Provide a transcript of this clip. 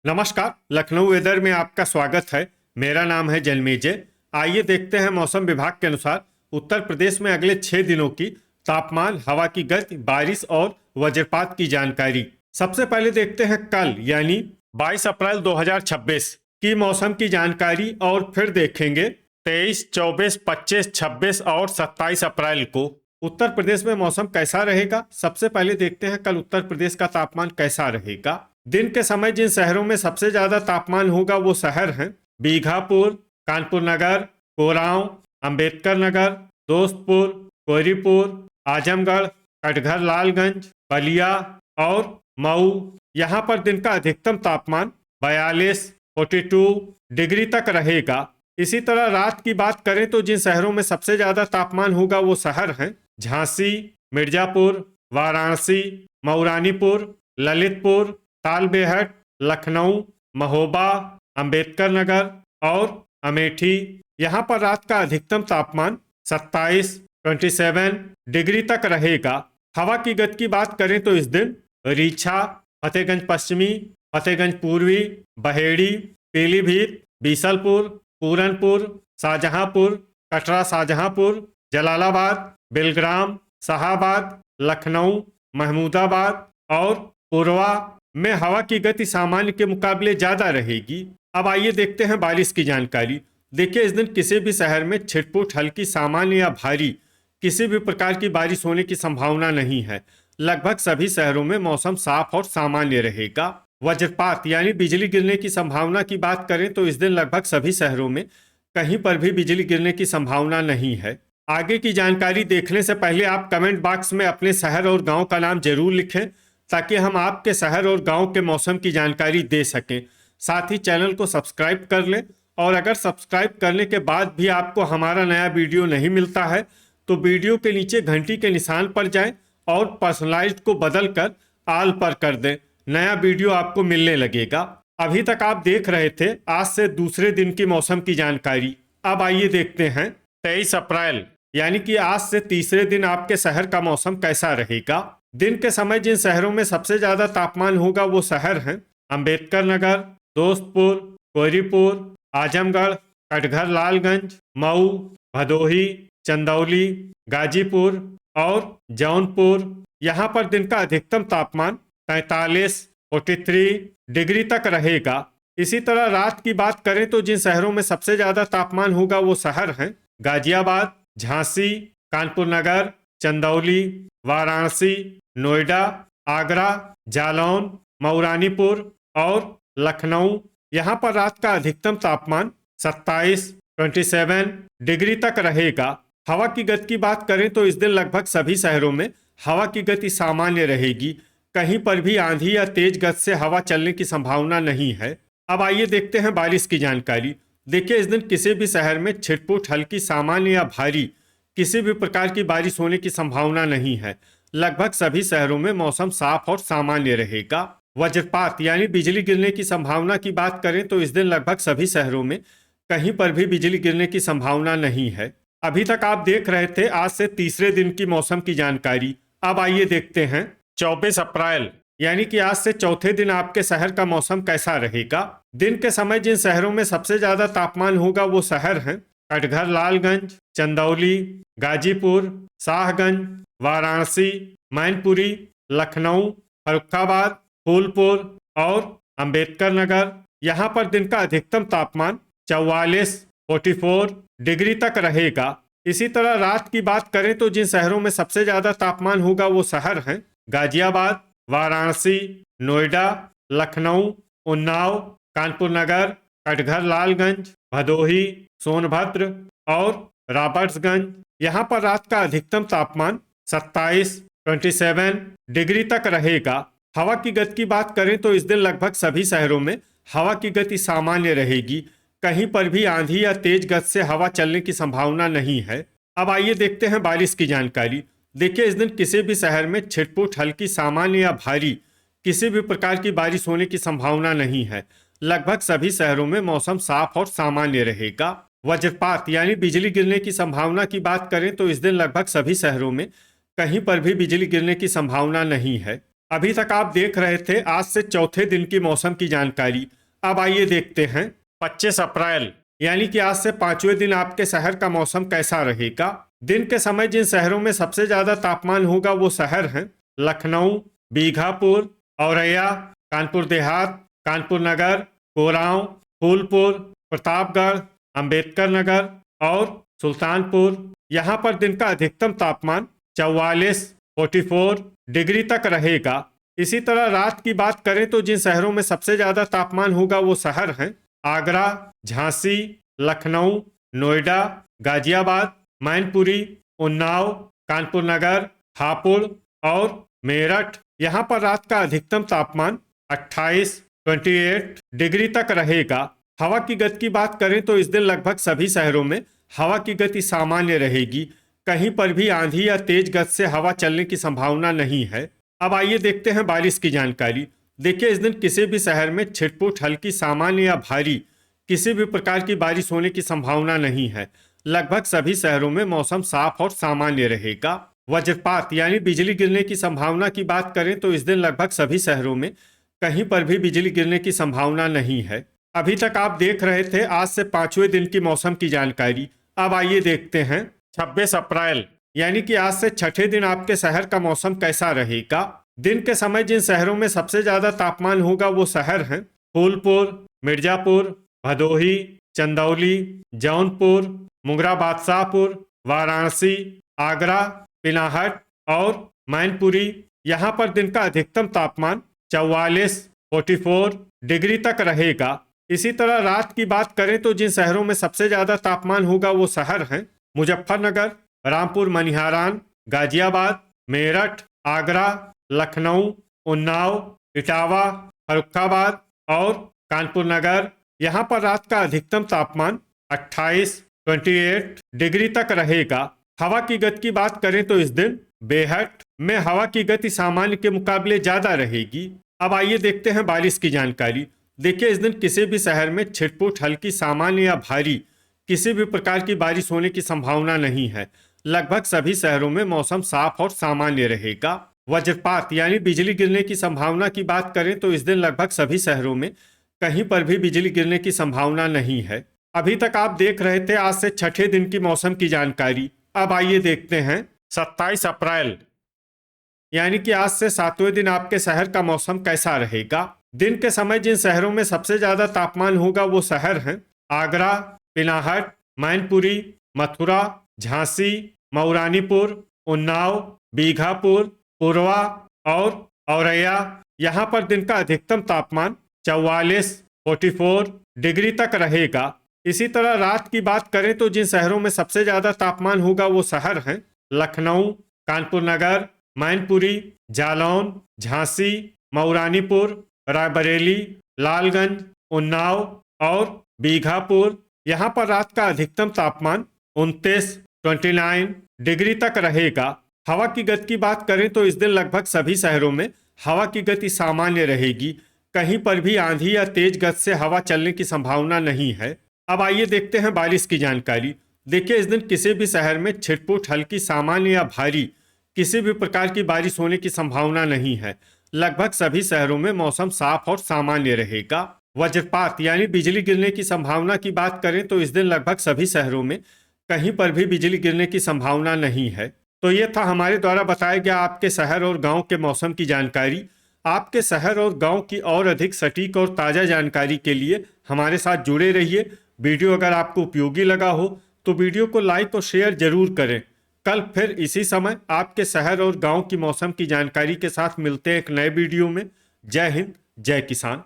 नमस्कार। लखनऊ वेदर में आपका स्वागत है। मेरा नाम है जन्मेजय। आइए देखते हैं मौसम विभाग के अनुसार उत्तर प्रदेश में अगले 6 दिनों की तापमान, हवा की गति, बारिश और वज्रपात की जानकारी। सबसे पहले देखते हैं कल यानी 22 अप्रैल 2026 की मौसम की जानकारी और फिर देखेंगे 23, 24, 25, 26 और 27 अप्रैल को उत्तर प्रदेश में मौसम कैसा रहेगा। सबसे पहले देखते हैं कल उत्तर प्रदेश का तापमान कैसा रहेगा। दिन के समय जिन शहरों में सबसे ज्यादा तापमान होगा वो शहर हैं बीघापुर, कानपुर नगर, कोरांव, अंबेडकर नगर, दोस्तपुर, कोहरीपुर, आजमगढ़, कटघर, लालगंज, बलिया और मऊ। यहाँ पर दिन का अधिकतम तापमान 42, 42 डिग्री तक रहेगा। इसी तरह रात की बात करें तो जिन शहरों में सबसे ज्यादा तापमान होगा वो शहर हैं झांसी, मिर्जापुर, वाराणसी, मऊरानीपुर, ललितपुर, तालबेहट, लखनऊ, महोबा, अंबेडकर नगर और अमेठी। यहाँ पर रात का अधिकतम तापमान 27, 27 डिग्री तक रहेगा। हवा की गति की बात करें तो इस दिन रीछा, फतेहगंज पश्चिमी, फतेहगंज पूर्वी, बहेड़ी, पीलीभीत, बीसलपुर, पूरनपुर, शाहजहांपुर, कटरा शाहजहांपुर, जलालाबाद, बिलग्राम, शाहाबाद, लखनऊ, महमूदाबाद और पुरवा में हवा की गति सामान्य के मुकाबले ज्यादा रहेगी। अब आइए देखते हैं बारिश की जानकारी। देखिए, इस दिन किसी भी शहर में छिटपुट, हल्की, सामान्य या भारी किसी भी प्रकार की बारिश होने की संभावना नहीं है। लगभग सभी शहरों में मौसम साफ और सामान्य रहेगा। वज्रपात यानी बिजली गिरने की संभावना की बात करें तो इस दिन लगभग सभी शहरों में कहीं पर भी बिजली गिरने की संभावना नहीं है। आगे की जानकारी देखने से पहले आप कमेंट बॉक्स में अपने शहर और गांव का नाम जरूर लिखें ताकि हम आपके शहर और गांव के मौसम की जानकारी दे सकें। साथ ही चैनल को सब्सक्राइब कर लें और अगर सब्सक्राइब करने के बाद भी आपको हमारा नया वीडियो नहीं मिलता है तो वीडियो के नीचे घंटी के निशान पर जाएं और पर्सनलाइज्ड को बदलकर ऑल पर कर दें। नया वीडियो आपको मिलने लगेगा। अभी तक आप देख रहे थे आज से दूसरे दिन की मौसम की जानकारी। अब आइए देखते हैं 23 अप्रैल यानी कि आज से तीसरे दिन आपके शहर का मौसम कैसा रहेगा। दिन के समय जिन शहरों में सबसे ज्यादा तापमान होगा वो शहर हैं अंबेडकर नगर, दोस्तपुर, कोहरीपुर, आजमगढ़, कटघर, लालगंज, मऊ, भदोही, चंदौली, गाजीपुर और जौनपुर। यहाँ पर दिन का अधिकतम तापमान 43, 43 डिग्री तक रहेगा। इसी तरह रात की बात करें तो जिन शहरों में सबसे ज्यादा तापमान होगा वो शहर हैं गाजियाबाद, झांसी, कानपुर नगर, चंदौली, वाराणसी, नोएडा, आगरा, जालौन, मऊरानीपुर और लखनऊ। यहाँ पर रात का अधिकतम तापमान 27, 27 डिग्री तक रहेगा। हवा की गति की बात करें तो इस दिन लगभग सभी शहरों में हवा की गति सामान्य रहेगी। कहीं पर भी आंधी या तेज गति से हवा चलने की संभावना नहीं है। अब आइए देखते हैं बारिश की जानकारी। देखिए, इस दिन किसी भी शहर में छिटपुट, हल्की, सामान्य या भारी किसी भी प्रकार की बारिश होने की संभावना नहीं है। लगभग सभी शहरों में मौसम साफ और सामान्य रहेगा। वज्रपात यानी बिजली गिरने की संभावना की बात करें तो इस दिन लगभग सभी शहरों में कहीं पर भी बिजली गिरने की संभावना नहीं है। अभी तक आप देख रहे थे आज से तीसरे दिन की मौसम की जानकारी। अब आइए देखते हैं 24 अप्रैल यानी कि आज से चौथे दिन आपके शहर का मौसम कैसा रहेगा। दिन के समय जिन शहरों में सबसे ज्यादा तापमान होगा वो शहर हैं कटघर, लालगंज, चंदौली, गाजीपुर, शाहगंज, वाराणसी, मैनपुरी, लखनऊ, फर्रुखाबाद, फूलपुर और अंबेडकर नगर। यहाँ पर दिन का अधिकतम तापमान 44, 44 डिग्री तक रहेगा। इसी तरह रात की बात करें तो जिन शहरों में सबसे ज्यादा तापमान होगा वो शहर हैं गाजियाबाद, वाराणसी, नोएडा, लखनऊ, उन्नाव, कानपुर नगर, कटघर, लालगंज, भदोही, सोनभद्र और रॉबर्ट्सगंज। यहाँ पर रात का अधिकतम तापमान 27, 27 डिग्री तक रहेगा। हवा की गति की बात करें तो इस दिन लगभग सभी शहरों में हवा की गति सामान्य रहेगी। कहीं पर भी आंधी या तेज गति से हवा चलने की संभावना नहीं है। अब आइए देखते हैं बारिश की जानकारी। देखिए, इस दिन किसी भी शहर में छिटपुट, हल्की, सामान्य या भारी किसी भी प्रकार की बारिश होने की संभावना नहीं है। लगभग सभी शहरों में मौसम साफ और सामान्य रहेगा। वज्रपात यानी बिजली गिरने की संभावना की बात करें तो इस दिन लगभग सभी शहरों में कहीं पर भी बिजली गिरने की संभावना नहीं है। अभी तक आप देख रहे थे आज से चौथे दिन की मौसम की जानकारी। अब आइए देखते हैं 25 अप्रैल यानी कि आज से पांचवें दिन आपके शहर का मौसम कैसा रहेगा। दिन के समय जिन शहरों में सबसे ज्यादा तापमान होगा वो शहर हैं लखनऊ, बीघापुर, औरैया, कानपुर देहात, कानपुर नगर, कोरांव, फूलपुर, प्रतापगढ़, अंबेडकर नगर और सुल्तानपुर। यहाँ पर दिन का अधिकतम तापमान 44 डिग्री तक रहेगा। इसी तरह रात की बात करें तो जिन शहरों में सबसे ज्यादा तापमान होगा वो शहर हैं आगरा, झांसी, लखनऊ, नोएडा, गाजियाबाद, मैनपुरी, उन्नाव, कानपुर नगर, हापुड़ और मेरठ। यहाँ पर रात का अधिकतम तापमान 28 डिग्री तक रहेगा। हवा की गति की बात करें तो इस दिन लगभग सभी शहरों में हवा की गति सामान्य रहेगी। कहीं पर भी आंधी या तेज गति से हवा चलने की संभावना नहीं है। अब आइए देखते हैं बारिश की जानकारी। देखिए, इस दिन किसी भी शहर में छिटपुट, हल्की, सामान्य या भारी किसी भी प्रकार की बारिश होने की संभावना नहीं है। लगभग सभी शहरों में मौसम साफ और सामान्य रहेगा। वज्रपात यानी बिजली गिरने की संभावना की बात करें तो इस दिन लगभग सभी शहरों में कहीं पर भी बिजली गिरने की संभावना नहीं है। अभी तक आप देख रहे थे आज से पांचवें दिन की मौसम की जानकारी। अब आइए देखते हैं 26 अप्रैल यानी कि आज से छठे दिन आपके शहर का मौसम कैसा रहेगा। दिन के समय जिन शहरों में सबसे ज्यादा तापमान होगा वो शहर हैं फूलपुर, मिर्जापुर, भदोही, चंदौली, जौनपुर, मुंगरा बादशाहपुर, वाराणसी, आगरा, पिनाहट और मैनपुरी। यहाँ पर दिन का अधिकतम तापमान 44 डिग्री तक रहेगा। इसी तरह रात की बात करें तो जिन शहरों में सबसे ज्यादा तापमान होगा वो शहर हैं मुजफ्फरनगर, रामपुर मनिहारान, गाजियाबाद, मेरठ, आगरा, लखनऊ, उन्नाव, इटावा, फर्रुखाबाद और कानपुर नगर। यहाँ पर रात का अधिकतम तापमान 28 डिग्री तक रहेगा। हवा की गति की बात करें तो इस दिन बेहट में हवा की गति सामान्य के मुकाबले ज्यादा रहेगी। अब आइए देखते हैं बारिश की जानकारी। देखिए, इस दिन किसी भी शहर में छिटपुट, हल्की, सामान्य या भारी किसी भी प्रकार की बारिश होने की संभावना नहीं है। लगभग सभी शहरों में मौसम साफ और सामान्य रहेगा। वज्रपात यानी बिजली गिरने की संभावना की बात करें तो इस दिन लगभग सभी शहरों में कहीं पर भी बिजली गिरने की संभावना नहीं है। अभी तक आप देख रहे थे आज से छठे दिन की मौसम की जानकारी। अब आइए देखते हैं 27 अप्रैल यानी कि आज से सातवें दिन आपके शहर का मौसम कैसा रहेगा। दिन के समय जिन शहरों में सबसे ज्यादा तापमान होगा वो शहर हैं आगरा, पिनाहट, मैनपुरी, मथुरा, झांसी, मऊरानीपुर, उन्नाव, बीघापुर, पुरवा और औरैया। यहाँ पर दिन का अधिकतम तापमान 44 डिग्री तक रहेगा। इसी तरह रात की बात करें तो जिन शहरों में सबसे ज्यादा तापमान होगा वो शहर हैं लखनऊ, कानपुर नगर, मैनपुरी, जालौन, झांसी, मऊरानीपुर, रायबरेली, लालगंज, उन्नाव और बीघापुर। यहाँ पर रात का अधिकतम तापमान 29 डिग्री तक रहेगा। हवा की गति की बात करें तो इस दिन लगभग सभी शहरों में हवा की गति सामान्य रहेगी। कहीं पर भी आंधी या तेज गति से हवा चलने की संभावना नहीं है। अब आइए देखते हैं बारिश की जानकारी। देखिए, इस दिन किसी भी शहर में छिटपुट, हल्की, सामान्य या भारी किसी भी प्रकार की बारिश होने की संभावना नहीं है। लगभग सभी शहरों में मौसम साफ और सामान्य रहेगा। वज्रपात यानी बिजली गिरने की संभावना की बात करें तो इस दिन लगभग सभी शहरों में कहीं पर भी बिजली गिरने की संभावना नहीं है। तो ये था हमारे द्वारा बताया गया आपके शहर और गांव के मौसम की जानकारी। आपके शहर और गांव की और अधिक सटीक और ताज़ा जानकारी के लिए हमारे साथ जुड़े रहिए। वीडियो अगर आपको उपयोगी लगा हो तो वीडियो को लाइक और शेयर जरूर करें। कल फिर इसी समय आपके शहर और गांव की मौसम की जानकारी के साथ मिलते हैं एक नए वीडियो में। जय हिंद, जय किसान।